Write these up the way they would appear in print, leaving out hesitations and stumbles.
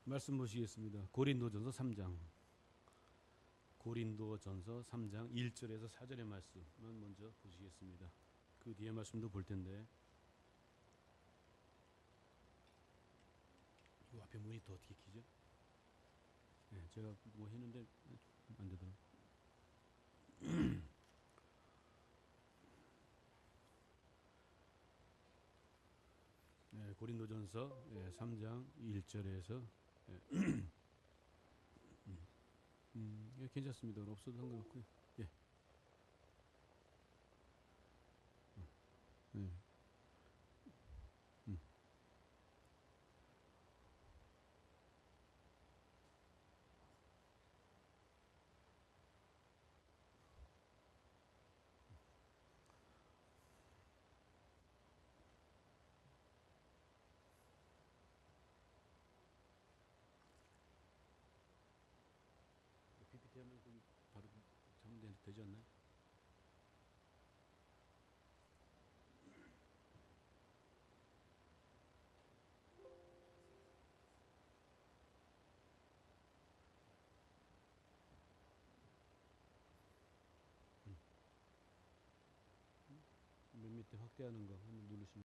말씀 보시겠습니다. 고린도전서 3장. 고린도전서 3장 1절에서 4절의 말씀은 먼저 보시겠습니다. 그 뒤에 말씀도 볼 텐데, 이 앞에 모니터 어떻게 키죠? 네, 제가 뭐 했는데 안 되더라고요. 네, 고린도전서 3장 1절에서 예, 괜찮습니다. 없어도 상관없고요. 예. 예. PPT 하면 바로 되지 않나요? 맨 밑에 확대하는 거 한번 누르시면.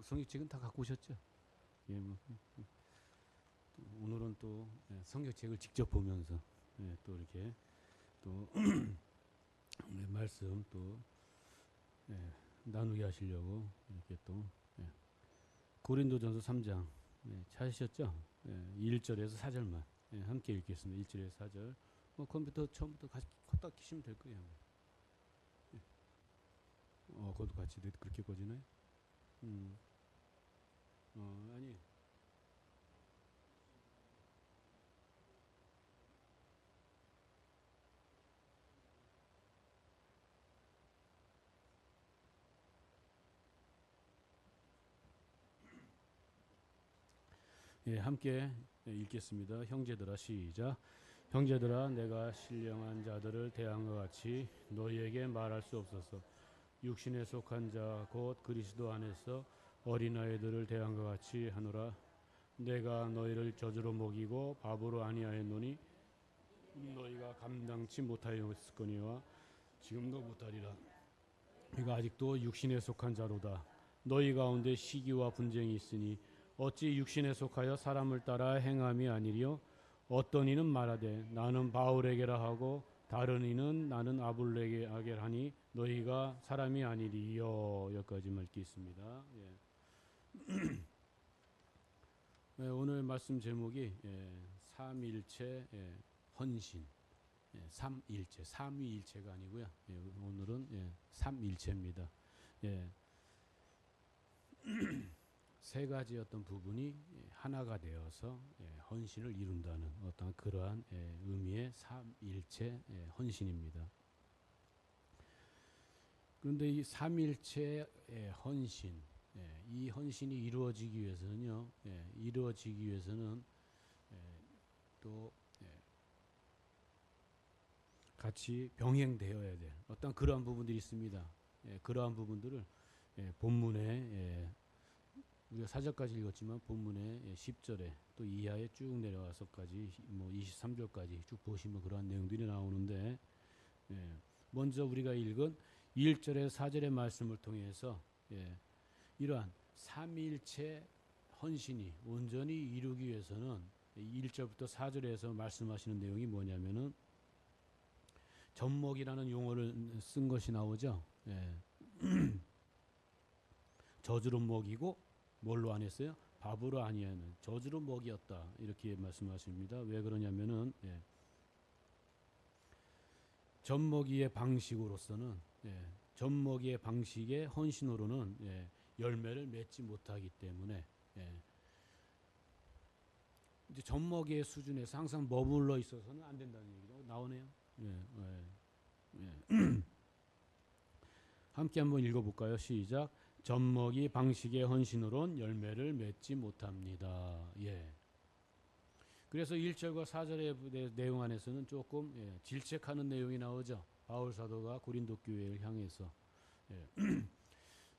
성경책은 다 갖고 오셨죠? 예, 오늘은 또 성경책을 직접 보면서 또 이렇게 또 말씀 또 나누게 하시려고 이렇게 또 고린도전서 3장 찾으셨죠? 1절에서 4절만 함께 읽겠습니다. 1절에서 4절. 컴퓨터 처음부터 껐다 키시면 될 거예요. 그것도 같이 그렇게 꺼지나요? 아니. 예, 함께 읽겠습니다. 형제들아 시작. 형제들아 내가 신령한 자들을 대한 것 같이 너희에게 말할 수 없어서 육신에 속한 자 곧 그리스도 안에서 어린아이들을 대한 것 같이 하노라. 내가 너희를 저주로 먹이고 바보로 아니하였노니 너희가 감당치 못하였거니와 지금도 못하리라. 네가 아직도 육신에 속한 자로다. 너희 가운데 시기와 분쟁이 있으니 어찌 육신에 속하여 사람을 따라 행함이 아니리요. 어떤 이는 말하되 나는 바울에게라 하고 다른 이는 나는 아볼레게라 하니 너희가 사람이 아니리요. 여기까지 읽겠습니다. 오늘 말씀 제목이 삼일체 헌신. 삼일체, 삼위일체가 아니고요. 오늘은 삼일체입니다. 세 가지 어떤 부분이 하나가 되어서 헌신을 이룬다는 어떤 그러한 의미의 삼일체 헌신입니다. 그런데 이 삼일체 헌신, 이 헌신이 이루어지기 위해서는요, 또 같이 병행되어야 될 어떤 그러한 부분들이 있습니다. 그러한 부분들을 본문에 우리가 4절까지 읽었지만 본문의 10절에 또 이하에 쭉 내려와서까지 뭐 23절까지 쭉 보시면 그러한 내용들이 나오는데, 먼저 우리가 읽은 1절에서 4절의 말씀을 통해서 이러한 삼일체 헌신이 온전히 이루기 위해서는 1절부터 4절에서 말씀하시는 내용이 뭐냐면은 젖먹이라는 용어를 쓴 것이 나오죠. 저주로 먹이고 뭘로 안 했어요? 밥으로 아니하는 저주로 먹이었다. 이렇게 말씀하십니다. 왜 그러냐면은 젖먹이의 방식으로서는 젖먹이의 방식의 헌신으로는 열매를 맺지 못하기 때문에 이제 젖먹이의 수준에서 항상 머물러 있어서는 안 된다는 얘기죠. 나오네요. 예, 예, 예. 함께 한번 읽어볼까요? 시작. 젖먹이 방식의 헌신으론 열매를 맺지 못합니다. 예. 그래서 1절과 4절의 내용 안에서는 조금 질책하는 내용이 나오죠. 바울 사도가 고린도 교회를 향해서. 예.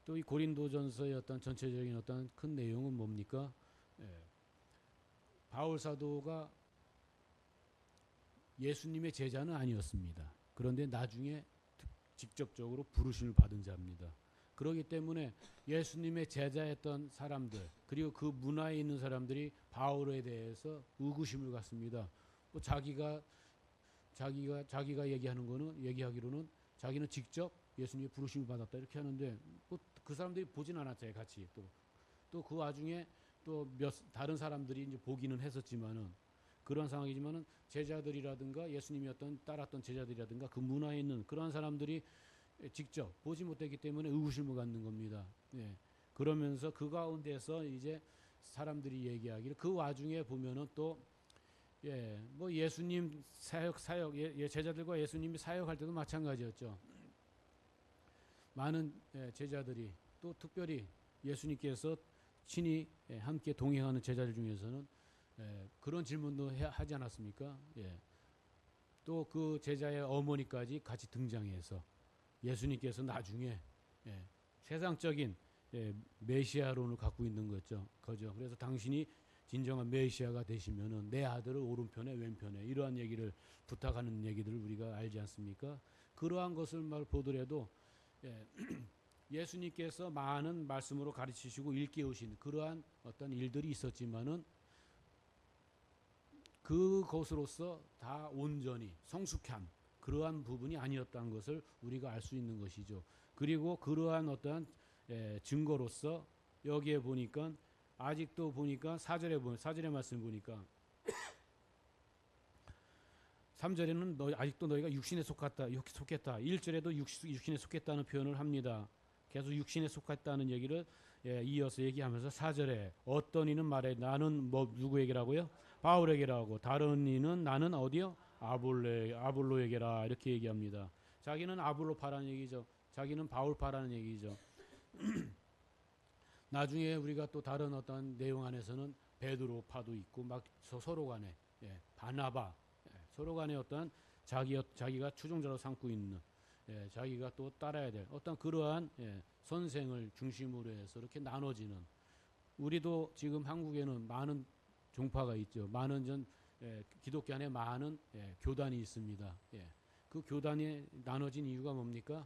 또 이 고린도전서의 어떤 전체적인 어떤 큰 내용은 뭡니까? 바울 사도가 예수님의 제자는 아니었습니다. 그런데 나중에 직접적으로 부르심을 받은 자입니다. 그렇기 때문에 예수님의 제자였던 사람들 그리고 그 문화에 있는 사람들이 바울에 대해서 의구심을 갖습니다. 뭐 자기가 얘기하는 거는 얘기하기로는 자기는 직접 예수님의 부르심을 받았다 이렇게 하는데 뭐 그 사람들이 보진 않았어요. 같이 또 그 와중에 또 다른 사람들이 이제 보기는 했었지만은 그런 상황이지만은 제자들이라든가 예수님이 따랐던 제자들이라든가 그 문화에 있는 그러한 사람들이 직접 보지 못했기 때문에 의구심을 갖는 겁니다. 예. 그러면서 그 가운데서 이제 사람들이 얘기하기를 그 와중에 보면은 또 뭐 예수님 사역 제자들과 예수님이 사역할 때도 마찬가지였죠. 많은 제자들이 또 특별히 예수님께서 친히 함께 동행하는 제자들 중에서는 그런 질문도 하지 않았습니까? 또 그 제자의 어머니까지 같이 등장해서 예수님께서 나중에 세상적인 메시아론을 갖고 있는 거죠. 그래서 당신이 진정한 메시아가 되시면은 내 아들을 오른편에 왼편에 이러한 얘기를 부탁하는 얘기들을 우리가 알지 않습니까? 그러한 것을 보더라도 예수님께서 많은 말씀으로 가르치시고 일깨우신 그러한 어떤 일들이 있었지만은 그것으로서 다 온전히 성숙한 그러한 부분이 아니었다는 것을 우리가 알 수 있는 것이죠. 그리고 그러한 어떠한 증거로서 여기에 보니까 아직도 보니까 4절의 말씀 보니까 3절에는 아직도 너희가 육신에 속했다. 1절에도 육신에 속했다는 표현을 합니다. 계속 육신에 속했다는 얘기를 이어서 얘기하면서 4절에 어떤 이는 말해 나는 누구에게라고요? 바울에게라고 다른 이는 나는 어디요? 아볼로에게라 이렇게 얘기합니다. 자기는 아볼로파라는 얘기죠. 자기는 바울파라는 얘기죠. 나중에 우리가 또 다른 어떤 내용 안에서는 베드로파도 있고 막 서로 간에 바나바 서로 간에 어떤 자기가 추종자로 삼고 있는 자기가 또 따라야 될 어떤 그러한 선생을 중심으로 해서 이렇게 나눠지는 우리도 지금 한국에는 많은 종파가 있죠. 많은 기독교 안에 많은 교단이 있습니다. 그 교단이 나눠진 이유가 뭡니까?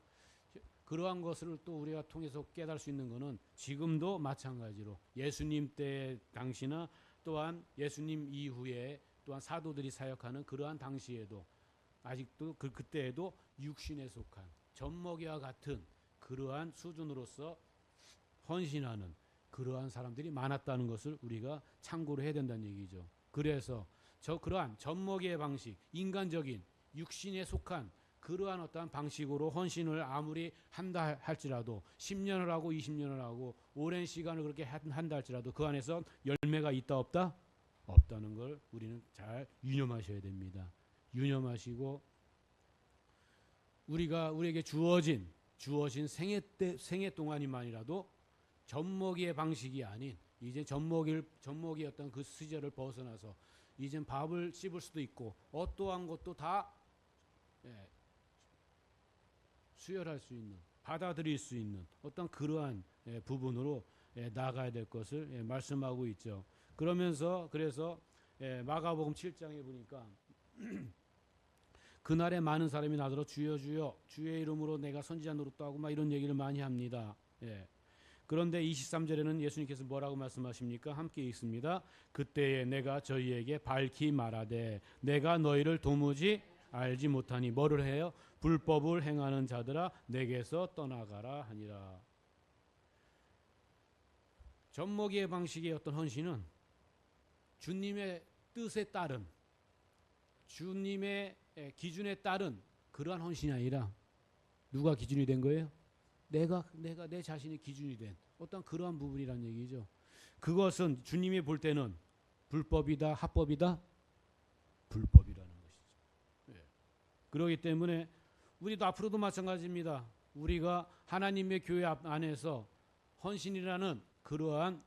그러한 것을 또 우리가 통해서 깨달을 수 있는 것은 지금도 마찬가지로 예수님 때 당시나 또한 예수님 이후에 또한 사도들이 사역하는 그러한 당시에도 아직도 그때에도 육신에 속한 젖먹이와 같은 그러한 수준으로서 헌신하는 그러한 사람들이 많았다는 것을 우리가 참고로 해야 된다는 얘기죠. 그래서 그러한 젖먹이의 방식, 인간적인 육신에 속한 그러한 어떠한 방식으로 헌신을 아무리 한다 할지라도 10년을 하고 20년을 하고 오랜 시간을 그렇게 한다 할지라도 그 안에서 열매가 있다 없다? 없다는 걸 우리는 잘 유념하셔야 됩니다. 유념하시고 우리에게 주어진 생애 동안이만이라도 젖먹이의 방식이 아닌 이제 젖먹이 어떤 그 시절을 벗어나서 이젠 밥을 씹을 수도 있고 어떠한 것도 다 수혈할 수 있는 받아들일 수 있는 어떤 그러한 부분으로 나가야 될 것을 말씀하고 있죠. 그래서 마가복음 7장에 보니까 그날에 많은 사람이 나더러 주여 주여 주의 이름으로 내가 선지자 노릇도 하고 막 이런 얘기를 많이 합니다. 그런데 23절에는 예수님께서 뭐라고 말씀하십니까? 함께 읽습니다. 그때에 내가 저희에게 밝히 말하되 내가 너희를 도무지 알지 못하니 뭐를 해요? 불법을 행하는 자들아 내게서 떠나가라 하니라. 젖먹이의 방식의 어떤 헌신은 주님의 뜻에 따른 주님의 기준에 따른 그러한 헌신이 아니라 누가 기준이 된 거예요? 내가 내 자신이 기준이 된 어떤 그러한 부분이란 얘기죠. 그것은 주님이 볼 때는 불법이다, 합법이다? 불법이라는 것이죠. 예. 그렇기 때문에 우리도 앞으로도 마찬가지입니다. 우리가 하나님의 교회 안에서 헌신이라는 그러한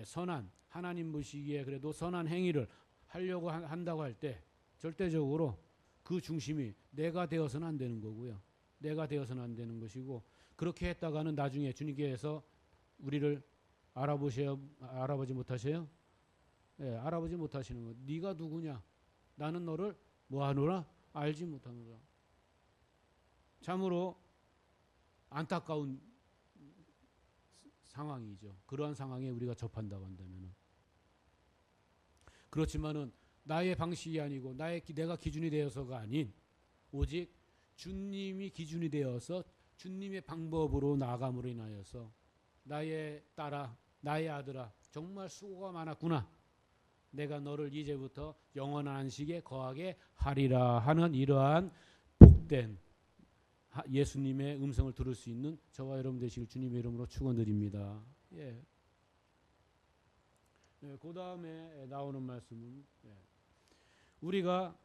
선한 하나님 보시기에 그래도 선한 행위를 하려고 한다고 할 때 절대적으로 그 중심이 내가 되어서는 안 되는 거고요. 내가 되어서는 안 되는 것이고 그렇게 했다가는 나중에 주님께서 우리를 알아보지 못하세요? 예, 알아보지 못하시는 거. 네가 누구냐? 나는 너를 뭐하노라? 알지 못하노라. 참으로 안타까운 상황이죠. 그러한 상황에 우리가 접한다고 한다면은. 그렇지만은 나의 방식이 아니고 내가 기준이 되어서가 아닌 오직 주님이 기준이 되어서 주님의 방법으로 나아감으로 인하여서 나의 딸아, 나의 아들아, 정말 수고가 많았구나. 내가 너를 이제부터 영원한 안식에 거하게 하리라 하는 이러한 복된 예수님의 음성을 들을 수 있는 저와 여러분 되시길 주님의 이름으로 축원드립니다. 예. 네, 그 다음에 나오는 말씀은 우리가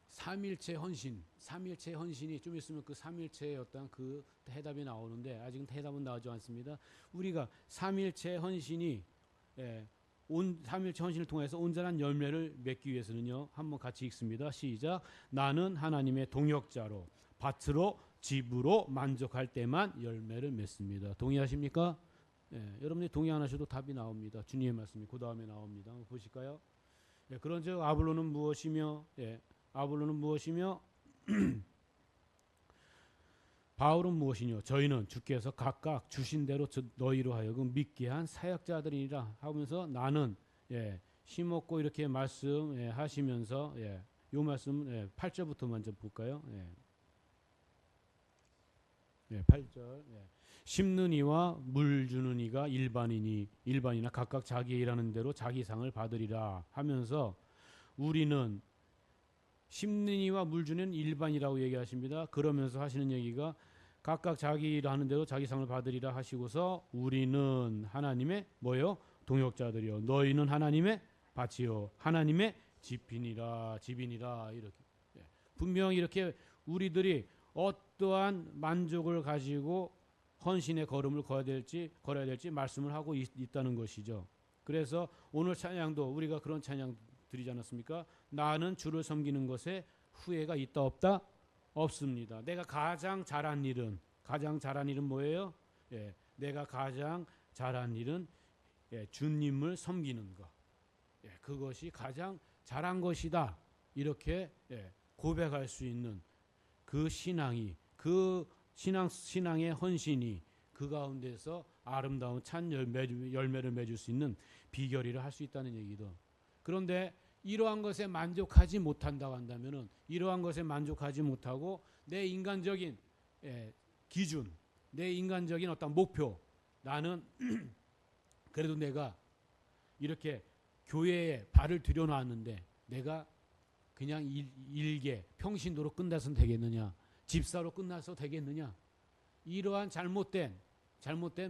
삼일체 헌신이 좀 있으면 그 삼일체의 어떤 그 해답이 나오는데 아직은 해답은 나오지 않습니다. 우리가 삼일체 헌신이 삼일체 헌신을 통해서 온전한 열매를 맺기 위해서는요. 한번 같이 읽습니다. 시작. 나는 하나님의 동역자로 밭으로 집으로 만족할 때만 열매를 맺습니다. 동의하십니까? 여러분이 동의 안 하셔도 답이 나옵니다. 주님의 말씀이 그 다음에 나옵니다. 한번 보실까요? 그런즉 아볼로는 무엇이며 아볼로는 무엇이며 바울은 무엇이뇨? 저희는 주께서 각각 주신 대로 너희로 하여금 믿게 한 사역자들이라 하면서 나는 힘없고 이렇게 말씀하시면서 요 말씀 8절부터 먼저 볼까요? 8절 심는 이와 물 주는 이가 일반이나 각각 자기 일하는 대로 자기 상을 받으리라 하면서 우리는 심는 이와 물 주는 일반이라고 얘기하십니다. 그러면서 하시는 얘기가 각각 자기 일하는 대로 자기 상을 받으리라 하시고서 우리는 하나님의 뭐요? 동역자들이요. 너희는 하나님의 밭이요. 하나님의 집이니라 이렇게 분명히 이렇게 우리들이 어떠한 만족을 가지고 헌신의 걸음을 걸어야 될지 말씀을 하고 있다는 것이죠. 그래서 오늘 찬양도 우리가 그런 찬양 드리지 않았습니까? 나는 주를 섬기는 것에 후회가 있다 없다? 없습니다. 내가 가장 잘한 일은 뭐예요? 내가 가장 잘한 일은 주님을 섬기는 것. 그것이 가장 잘한 것이다. 이렇게 고백할 수 있는 그 신앙이 신앙의 헌신이 그 가운데서 아름다운 찬 열매를 맺을 수 있는 비결이라 할 수 있다는 얘기도. 그런데 이러한 것에 만족하지 못한다고 한다면은 이러한 것에 만족하지 못하고 내 인간적인 기준, 내 인간적인 어떤 목표, 나는 그래도 내가 이렇게 교회에 발을 들여놨는데 내가 그냥 일개 평신도로 끝나서는 되겠느냐? 집사로 끝나서 되겠느냐? 이러한 잘못된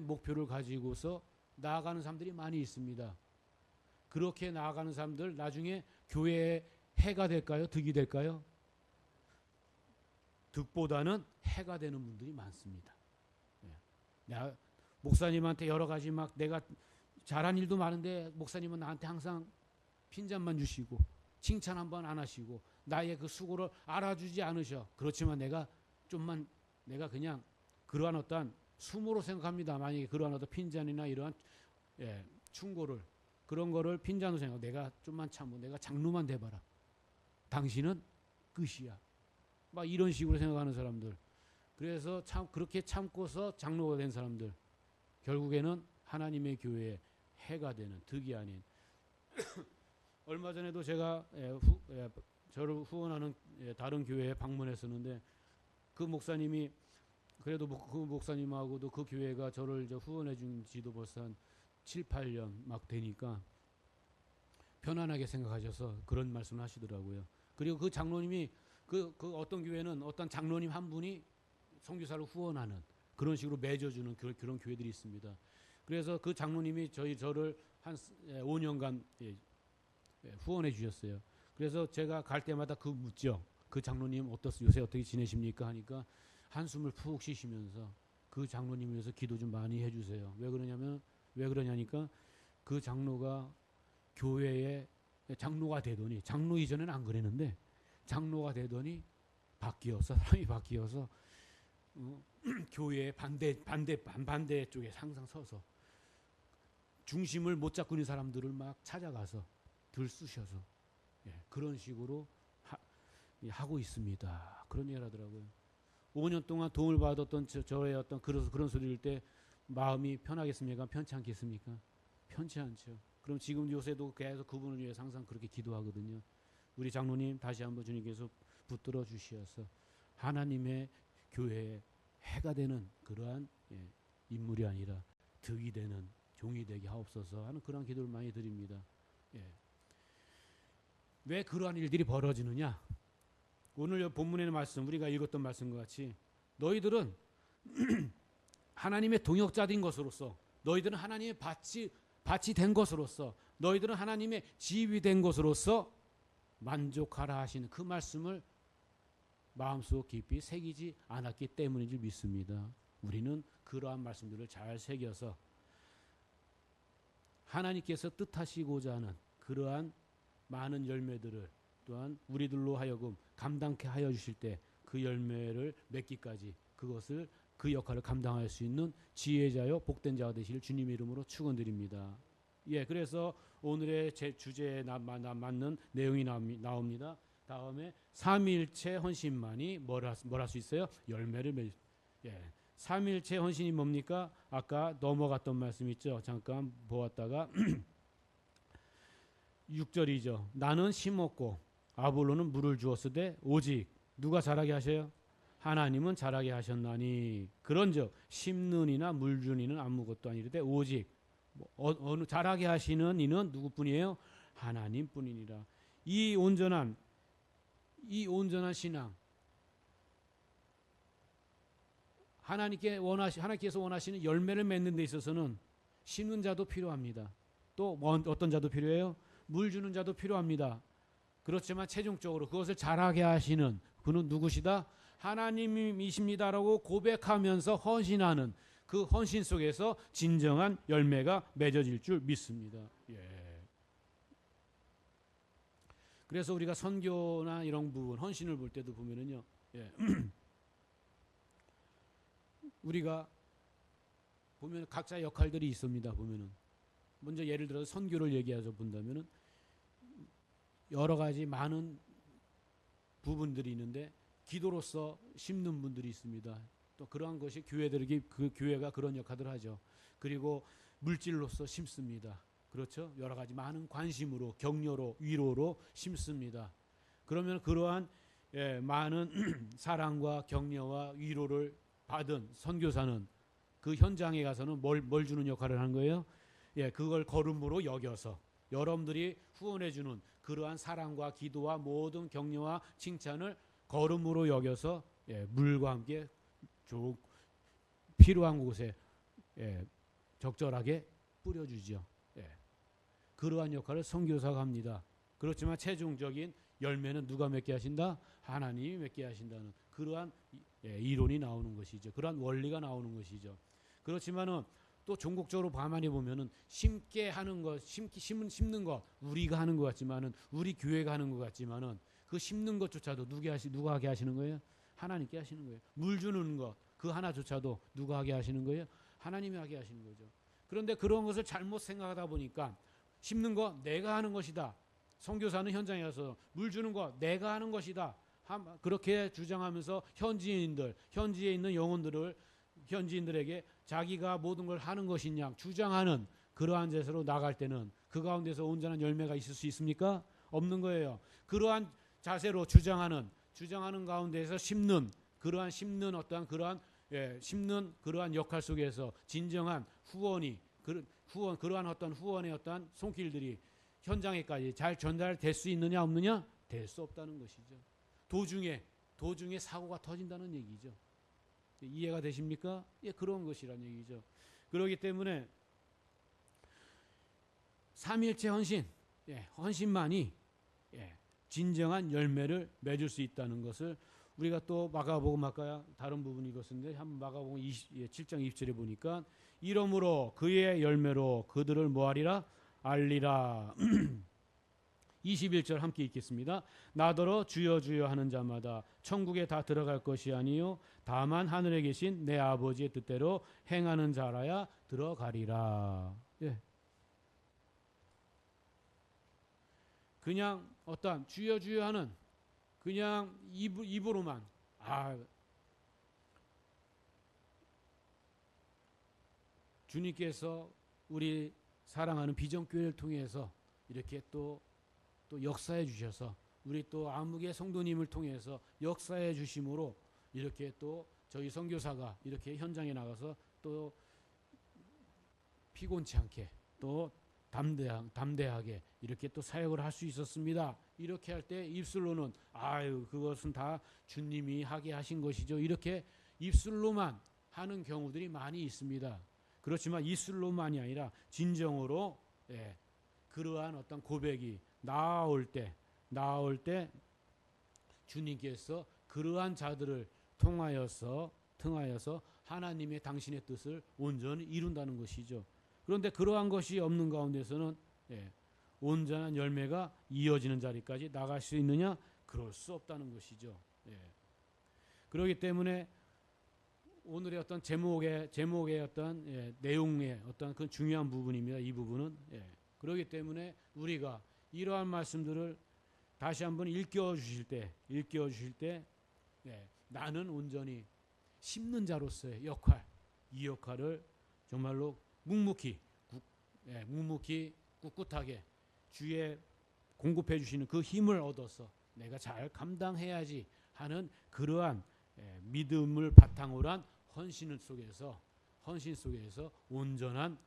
목표를 가지고서 나아가는 사람들이 많이 있습니다. 그렇게 나아가는 사람들 나중에 교회에 해가 될까요? 득이 될까요? 득보다는 해가 되는 분들이 많습니다. 내가 목사님한테 여러 가지 막 내가 잘한 일도 많은데 목사님은 나한테 항상 핀잔만 주시고 칭찬 한번 안 하시고 나의 그 수고를 알아주지 않으셔. 그렇지만 내가 그냥 그러한 어떤 수모로 생각합니다. 만약에 그러한 어떤 핀잔이나 이러한 충고를 그런 거를 핀잔으로 생각하고 내가 좀만 참고 내가 장로만 돼봐라. 당신은 끝이야. 막 이런 식으로 생각하는 사람들. 그래서 그렇게 참고서 장로가 된 사람들. 결국에는 하나님의 교회에 해가 되는 득이 아닌 얼마 전에도 제가 저를 후원하는 다른 교회에 방문했었는데 그 목사님이 그래도 그 목사님하고도 그 교회가 저를 이제 후원해 준 지도 벌써 한 7, 8년 막 되니까 편안하게 생각하셔서 그런 말씀을 하시더라고요. 그리고 그 장로님이 그 어떤 교회는 어떤 장로님 한 분이 선교사를 후원하는 그런 식으로 맺어주는 그런 교회들이 있습니다. 그래서 그 장로님이 저를 한 5년간 후원해 주셨어요. 그래서 제가 갈 때마다 그 묻죠. 그 장로님 요새 어떻게 지내십니까 하니까 한숨을 푹 쉬시면서 그 장로님 위해서 기도 좀 많이 해주세요. 왜 그러냐니까 그 장로가 교회에 장로가 되더니, 장로 이전에는 안 그랬는데 장로가 되더니 사람이 바뀌어서 교회의 반대 쪽에 항상 서서 중심을 못 잡고 있는 사람들을 막 찾아가서 들쑤셔서 그런 식으로 하고 있습니다. 그런 얘기를 하더라고요. 5년 동안 도움을 받았던 저의 어떤 그런 소리를 때 마음이 편하겠습니까? 편치 않겠습니까? 편치 않죠. 그럼 지금 요새도 계속 그분을 위해서 항상 그렇게 기도하거든요. 우리 장로님 다시 한번 주님께서 붙들어 주시어서 하나님의 교회에 해가 되는 그러한 인물이 아니라 득이 되는 종이 되게 하옵소서 하는 그런 기도를 많이 드립니다. 왜 그러한 일들이 벌어지느냐? 오늘 본문의 말씀, 우리가 읽었던 말씀과 같이 너희들은 하나님의 동역자된 것으로서, 너희들은 하나님의 밭이 된 것으로서, 너희들은 하나님의 집이 된 것으로서 만족하라 하시는 그 말씀을 마음속 깊이 새기지 않았기 때문인 줄 믿습니다. 우리는 그러한 말씀들을 잘 새겨서 하나님께서 뜻하시고자 하는 그러한 많은 열매들을 또한 우리들로 하여금 감당케 하여 주실 때 그 열매를 맺기까지 그 역할을 감당할 수 있는 지혜자요 복된 자가 되실 주님의 이름으로 축원드립니다. 그래서 오늘의 제 주제에 맞는 내용이 나옵니다. 다음에 삼위일체 헌신만이 뭘 할 수 있어요? 열매를 맺. 삼위일체 헌신이 뭡니까? 아까 넘어갔던 말씀 있죠. 잠깐 보았다가 6절이죠. 나는 심었고 아볼로는 물을 주었으되 오직 누가 자라게 하셔요? 하나님은 자라게 하셨나니 그런즉 심는 이나 물 주는 이는 아무것도 아니르되 오직 어느 자라게 하시는 이는 누구뿐이에요? 하나님뿐이니라. 이 온전한 신앙, 하나님께서 원하시는 열매를 맺는 데 있어서는 심는 자도 필요합니다. 또 어떤 자도 필요해요? 물 주는 자도 필요합니다. 그렇지만 최종적으로 그것을 자라게 하시는 그는 누구시다? 하나님이십니다라고 고백하면서 헌신하는 그 헌신 속에서 진정한 열매가 맺어질 줄 믿습니다. 그래서 우리가 선교나 이런 부분, 헌신을 볼 때도 보면은요, 우리가 보면 각자 역할들이 있습니다. 보면은 먼저 예를 들어서 선교를 얘기해서 본다면은 여러 가지 많은 부분들이 있는데 기도로서 심는 분들이 있습니다. 또 그러한 것이 그 교회가 그런 역할을 하죠. 그리고 물질로서 심습니다. 그렇죠? 여러 가지 많은 관심으로, 격려로, 위로로 심습니다. 그러면 그러한 많은 사랑과 격려와 위로를 받은 선교사는 그 현장에 가서는 뭘 주는 역할을 하는 거예요? 그걸 거름으로 여겨서 여러분들이 후원해주는 그러한 사랑과 기도와 모든 격려와 칭찬을 거름으로 여겨서 물과 함께 필요한 곳에 적절하게 뿌려주죠. 그러한 역할을 선교사가 합니다. 그렇지만 최종적인 열매는 누가 맺게 하신다? 하나님이 맺게 하신다는 그러한 이론이 나오는 것이죠. 그러한 원리가 나오는 것이죠. 그렇지만은 또 종국적으로 가만히 보면은 심게 하는 것, 심는 것 우리가 하는 것 같지만은 우리 교회가 하는 것 같지만은 그 심는 것조차도 누가 하게 하시는 거예요? 하나님께 하시는 거예요. 물 주는 것 그 하나조차도 누가 하게 하시는 거예요? 하나님이 하게 하시는 거죠. 그런데 그런 것을 잘못 생각하다 보니까 심는 거 내가 하는 것이다. 선교사는 현장에 가서 물 주는 거 내가 하는 것이다. 그렇게 주장하면서 현지에 있는 현지인들에게 자기가 모든 걸 하는 것이냐 주장하는 그러한 자세로 나갈 때는 그 가운데서 온전한 열매가 있을 수 있습니까? 없는 거예요. 그러한 자세로 주장하는 가운데서 심는 그러한 역할 속에서 진정한 그러한 어떤 후원의 어떤 손길들이 현장에까지 잘 전달될 수 있느냐 없느냐? 될 수 없다는 것이죠. 도중에 사고가 터진다는 얘기죠. 이해가 되십니까? 그런 것이란 얘기죠. 그렇기 때문에 삼위일체 헌신 헌신만이 진정한 열매를 맺을 수 있다는 것을 우리가 또 마가복음 아까 다른 부분이 이것인데 한번 마가복음 7장 20절에 보니까 이러므로 그의 열매로 그들을 뭐하리라 알리라. 21절 함께 읽겠습니다. 나더러 주여 주여 하는 자마다 천국에 다 들어갈 것이 아니요 다만 하늘에 계신 내 아버지의 뜻대로 행하는 자라야 들어가리라. 그냥 어떠한 주여 주여 하는 그냥 입으로만 주님께서 우리 사랑하는 비전교회를 통해서 이렇게 또 역사해 주셔서 우리 또 암흑의 성도님을 통해서 역사해 주심으로 이렇게 또 저희 선교사가 이렇게 현장에 나가서 또 피곤치 않게 또 담대하게 이렇게 또 사역을 할 수 있었습니다. 이렇게 할 때 입술로는 그것은 다 주님이 하게 하신 것이죠. 이렇게 입술로만 하는 경우들이 많이 있습니다. 그렇지만 입술로만이 아니라 진정으로 그러한 어떤 고백이 나올 때 주님께서 그러한 자들을 통하여서 하나님의 당신의 뜻을 온전히 이룬다는 것이죠. 그런데 그러한 것이 없는 가운데서는 온전한 열매가 이어지는 자리까지 나갈 수 있느냐? 그럴 수 없다는 것이죠. 그렇기 때문에 오늘의 어떤 제목의 어떤 내용의 어떤 그 중요한 부분입니다. 이 부분은 그렇기 때문에 우리가 이러한 말씀들을 다시 한번 일깨워 주실 때 나는 온전히 심는 자로서의 역할, 이 역할을 정말로 묵묵히 꿋꿋하게 주의 공급해 주시는 그 힘을 얻어서 내가 잘 감당해야지 하는 그러한 믿음을 바탕으로 한 헌신 속에서 온전한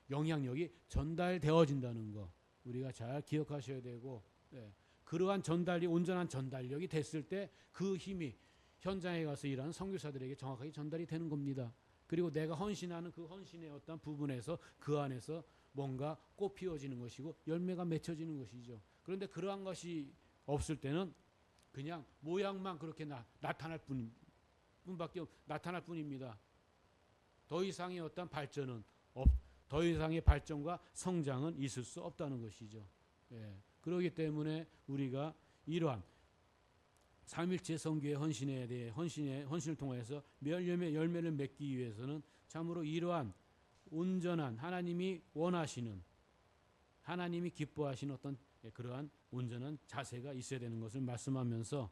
영향력이 전달되어진다는 거 우리가 잘 기억하셔야 되고 그러한 온전한 전달력이 됐을 때 그 힘이 현장에 가서 일하는 선교사들에게 정확하게 전달이 되는 겁니다. 그리고 내가 헌신하는 그 헌신의 어떤 부분에서 그 안에서 뭔가 꽃 피워지는 것이고 열매가 맺혀지는 것이죠. 그런데 그러한 것이 없을 때는 그냥 모양만 그렇게 나타날 뿐입니다. 더 이상의 어떤 발전은 더 이상의 발전과 성장은 있을 수 없다는 것이죠. 그렇기 때문에 우리가 이러한 삼일체 선교의 헌신에 대해 헌신을 통해서 열매를 맺기 위해서는 참으로 이러한 온전한 하나님이 원하시는 하나님이 기뻐하시는 어떤 그러한 온전한 자세가 있어야 되는 것을 말씀하면서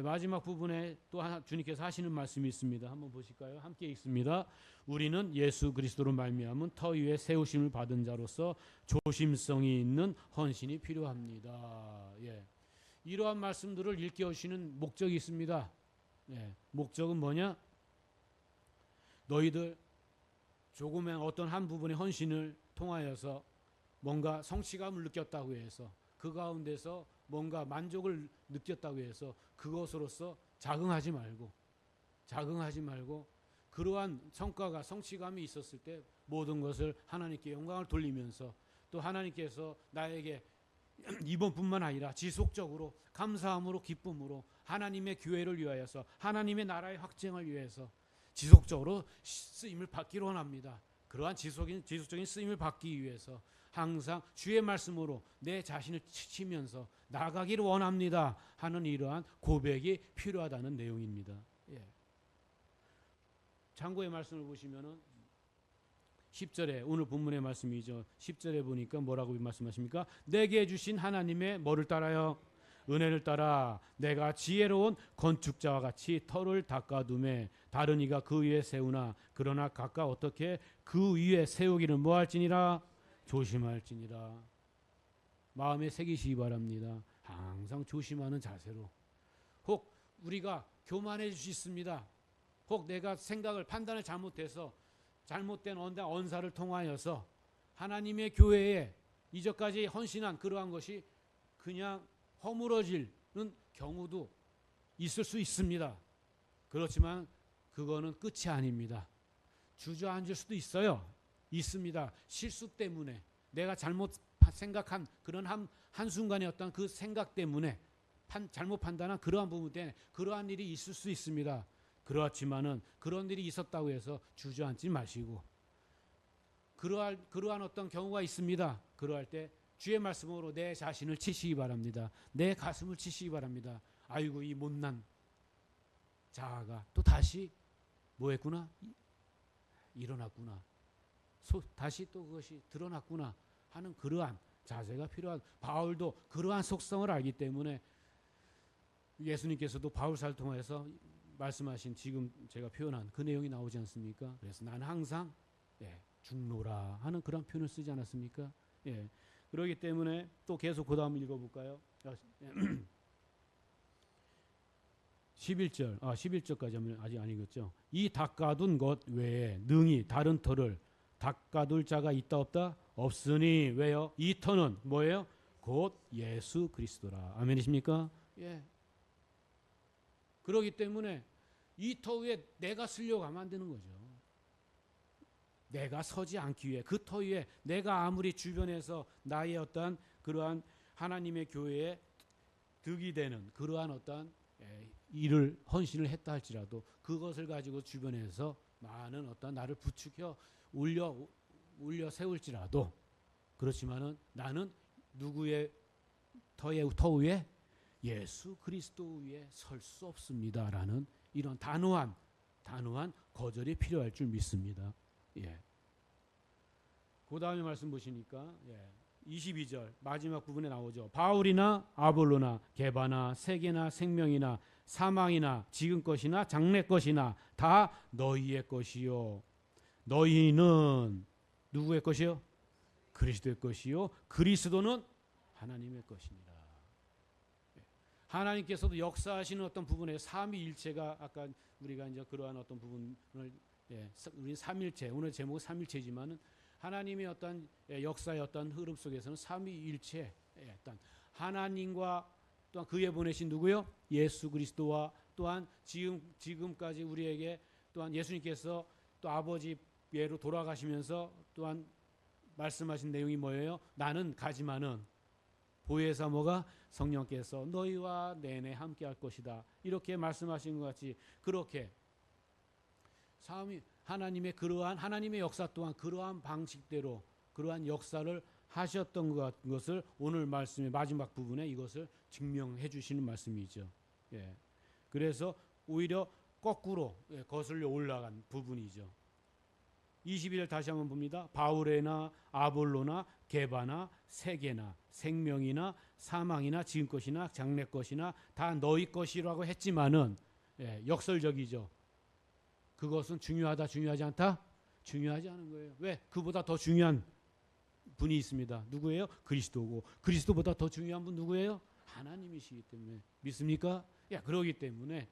마지막 부분에 또 하나 주님께서 하시는 말씀이 있습니다. 한번 보실까요? 함께 읽습니다. 우리는 예수 그리스도로 말미암은 터 위에 세우심을 받은 자로서 조심성이 있는 헌신이 필요합니다. 이러한 말씀들을 일깨우시는 목적이 있습니다. 목적은 뭐냐? 너희들 조금의 어떤 한 부분의 헌신을 통하여서 뭔가 성취감을 느꼈다고 해서 그 가운데서 뭔가 만족을 느꼈다고 해서 그것으로서 자긍하지 말고 그러한 성과가 성취감이 있었을 때 모든 것을 하나님께 영광을 돌리면서 또 하나님께서 나에게 이번뿐만 아니라 지속적으로 감사함으로 기쁨으로 하나님의 교회를 위하여서 하나님의 나라의 확증을 위해서 지속적으로 쓰임을 받기를 원합니다. 그러한 지속적인 쓰임을 받기 위해서 항상 주의 말씀으로 내 자신을 치면서 나아가기를 원합니다 하는 이러한 고백이 필요하다는 내용입니다. 참고의 말씀을 보시면은 10절에 오늘 본문의 말씀이죠. 10절에 보니까 뭐라고 말씀하십니까? 내게 주신 하나님의 뭐를 따라요? 은혜를 따라 내가 지혜로운 건축자와 같이 터를 닦아둠에 다른 이가 그 위에 세우나 그러나 각각 어떻게 그 위에 세우기를 뭐할지니라 조심할지니라. 마음에 새기시기 바랍니다. 항상 조심하는 자세로. 혹 우리가 교만해질 수 있습니다. 혹 내가 생각을 판단을 잘못해서 잘못된 언사를 통하여서 하나님의 교회에 이전까지 헌신한 그러한 것이 그냥 허물어지는 경우도 있을 수 있습니다. 그렇지만 그거는 끝이 아닙니다. 주저앉을 수도 있습니다. 실수 때문에 내가 잘못 생각한 그런 한순간의 어떤 그 생각 때문에 잘못 판단한 그러한 부분 때문에 그러한 일이 있을 수 있습니다. 그렇지만은 그런 일이 있었다고 해서 주저앉지 마시고 그러한 어떤 경우가 있습니다. 그러할 때 주의 말씀으로 내 자신을 치시기 바랍니다. 내 가슴을 치시기 바랍니다. 아이고 이 못난 자아가 또 다시 뭐 했구나? 일어났구나. 다시 또 그것이 드러났구나 하는 그러한 자세가 필요한 바울도 그러한 속성을 알기 때문에 예수님께서도 바울사를 통해서 말씀하신 지금 제가 표현한 그 내용이 나오지 않습니까? 그래서 나는 항상 죽노라 하는 그런 표현을 쓰지 않았습니까? 그렇기 때문에 또 계속 그 다음 읽어볼까요? 11절까지 하면 아직 안 읽었죠. 이 닦아둔 것 외에 능히 다른 터를 닦아둘 자가 있다 없다? 없으니 왜요? 이 터는 뭐예요? 곧 예수 그리스도라. 아멘이십니까? 그렇기 때문에 이 터 위에 내가 쓰려고 하면 안 되는 거죠. 내가 서지 않기 위해 그 터 위에 내가 아무리 주변에서 나의 어떤 그러한 하나님의 교회에 득이 되는 그러한 어떤 일을 헌신을 했다 할지라도 그것을 가지고 주변에서 많은 어떤 나를 부추겨 올려 세울지라도 그렇지만은 나는 누구의 터 위에 예수 그리스도 위에 설 수 없습니다라는 이런 단호한 거절이 필요할 줄 믿습니다. 그 다음에 말씀 보시니까 22절 마지막 부분에 나오죠. 바울이나 아볼로나 게바나 세계나 생명이나 사망이나 지금 것이나 장래 것이나 다 너희의 것이요. 너희는 누구의 것이요? 그리스도의 것이요. 그리스도는 하나님의 것이니라. 하나님께서도 역사하시는 어떤 부분에 삼위일체가 아까 우리가 이제 그러한 어떤 부분을 우리 삼일체 오늘 제목은 삼일체지만은 하나님의 어떤 역사의 어떤 흐름 속에서는 삼위일체의 어떤 하나님과 또한 그에 보내신 누구요? 예수 그리스도와 또한 지금까지 우리에게 또한 예수님께서 또 아버지 예로 돌아가시면서 또한 말씀하신 내용이 뭐예요? 나는 가지만은 보혜사 뭐가 성령께서 너희와 내내 함께할 것이다. 이렇게 말씀하신 것 같이 그렇게 하나님의 그러한 하나님의 역사 또한 그러한 방식대로 그러한 역사를 하셨던 것을 오늘 말씀의 마지막 부분에 이것을 증명해 주시는 말씀이죠. 그래서 오히려 거꾸로 거슬려 올라간 부분이죠. 21절 다시 한번 봅니다. 바울이나 아볼로나 게바나 세계나 생명이나 사망이나 지금 것이나 장래 것이나 다 너희 것이라고 했지만은 역설적이죠. 그것은 중요하다 중요하지 않다? 중요하지 않은 거예요. 왜? 그보다 더 중요한 분이 있습니다. 누구예요? 그리스도고 그리스도보다 더 중요한 분 누구예요? 하나님이시기 때문에 믿습니까? 그러기 때문에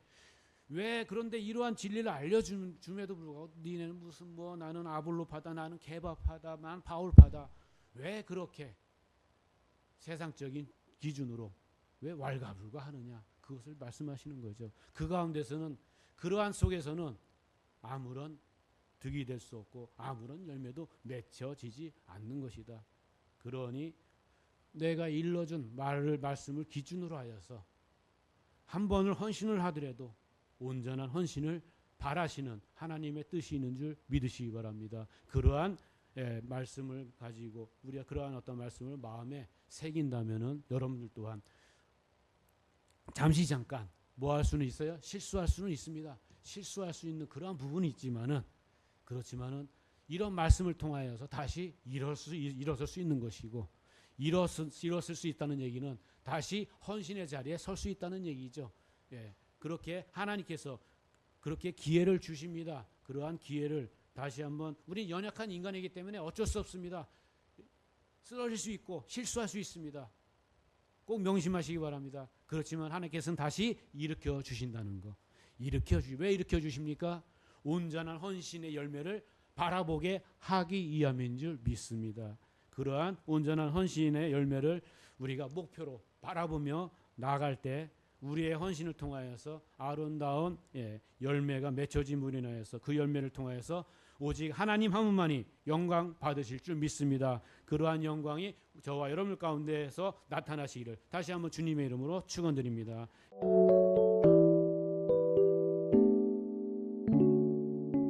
왜 그런데 이러한 진리를 알려줌에도 불구하고 니네는 무슨 뭐 나는 아볼로파다 나는 게바파다 난 바울파다 왜 그렇게 세상적인 기준으로 왜 왈가불가하느냐 그것을 말씀하시는 거죠. 그 가운데서는 그러한 속에서는 아무런 득이 될 수 없고 아무런 열매도 맺혀지지 않는 것이다. 그러니 내가 일러준 말씀을 기준으로 하여서 한 번을 헌신을 하더라도 온전한 헌신을 바라시는 하나님의 뜻이 있는 줄 믿으시기 바랍니다. 그러한 말씀을 가지고 우리가 그러한 어떤 말씀을 마음에 새긴다면은 여러분들 또한 잠시 잠깐 뭐 할 수는 있어요? 실수할 수는 있습니다. 실수할 수 있는 그러한 부분이 있지만은 그렇지만은 이런 말씀을 통하여서 다시 일어설 수 있는 것이고 일어설 수 있다는 얘기는 다시 헌신의 자리에 설 수 있다는 얘기죠. 그렇게 하나님께서 그렇게 기회를 주십니다. 그러한 기회를 다시 한번 우리 연약한 인간이기 때문에 어쩔 수 없습니다. 쓰러질 수 있고 실수할 수 있습니다. 꼭 명심하시기 바랍니다. 그렇지만 하나님께서는 다시 일으켜 주신다는 거. 왜 일으켜 주십니까? 온전한 헌신의 열매를 바라보게 하기 위함인 줄 믿습니다. 그러한 온전한 헌신의 열매를 우리가 목표로 바라보며 나아갈 때 우리의 헌신을 통하여서 아름다운 열매가 맺혀짐으로 인하여서 그 열매를 통하여서 오직 하나님 한 분만이 영광 받으실 줄 믿습니다. 그러한 영광이 저와 여러분 가운데에서 나타나시기를 다시 한번 주님의 이름으로 축원드립니다.